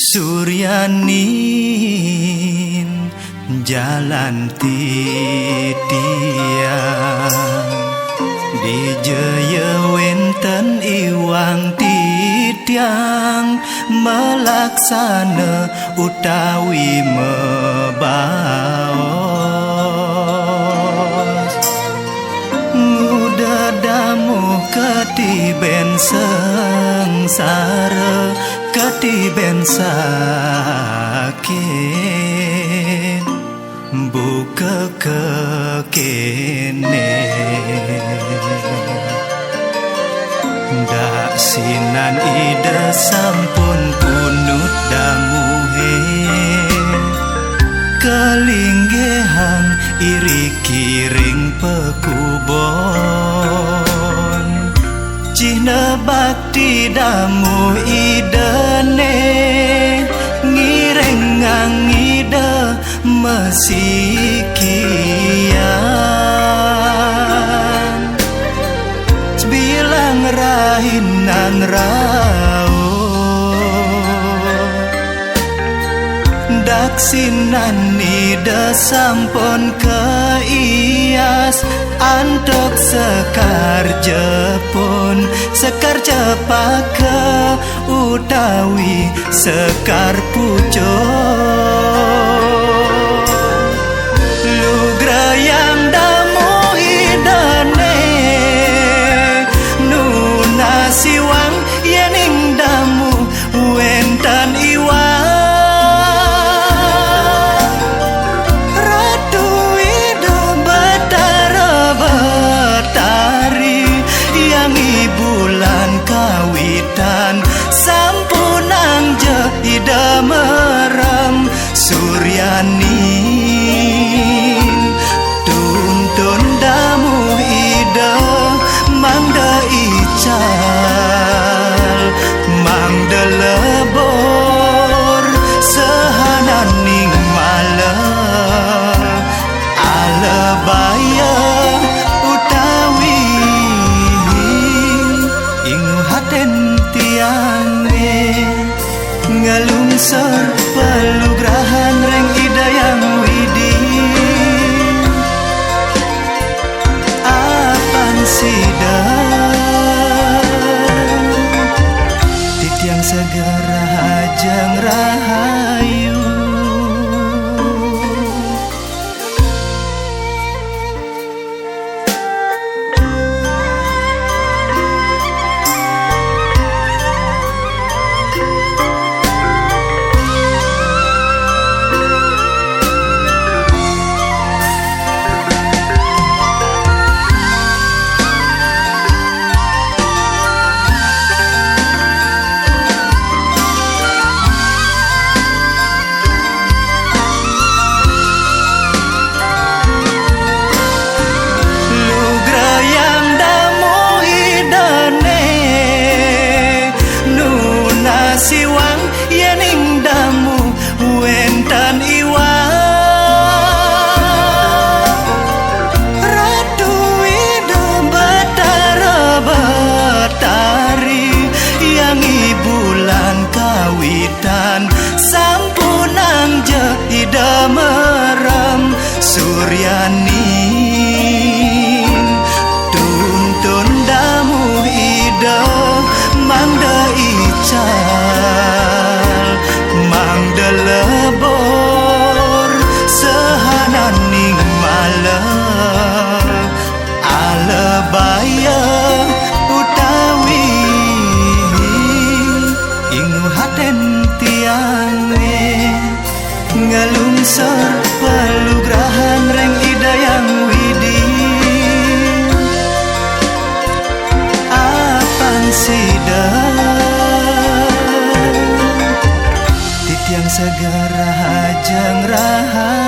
Suryanin jalan titiang di jaya wenten iwang titiang melaksana utawi mebaos ngudadamu ketiben sengsara ketiben sakit buka kekene dak sinan ida sampun punut damuhe kelinggehan iri kiring pekubon cina bakti damu idane ngireng ngangida mesikian bilang rahinan rao daksinan nida sampun keias antok sekar jepun sekar jepaka utawi sekar pucuk lugrayang damu idane nuna siwang yening damu wentan iwang kawitan sampunang je ida merem Suryanin tuntun damu ida mangda ical mangda lebor sehanan ning malam alebaya ngalungsor pelugrahan reng idayang widi apan sidang titiang segera hajang rahayu siwang yening damu wentan iwang ratu ida batara batari yang bulan kawitan sampunang je ida merem Suryanin tuntun damu ida mangda ical mangda lebor sehanan ning malam alebaya utawi ingu haten tiange ngalungsor pelugrahan reng idayang widi apan sidang yang segera hajang raha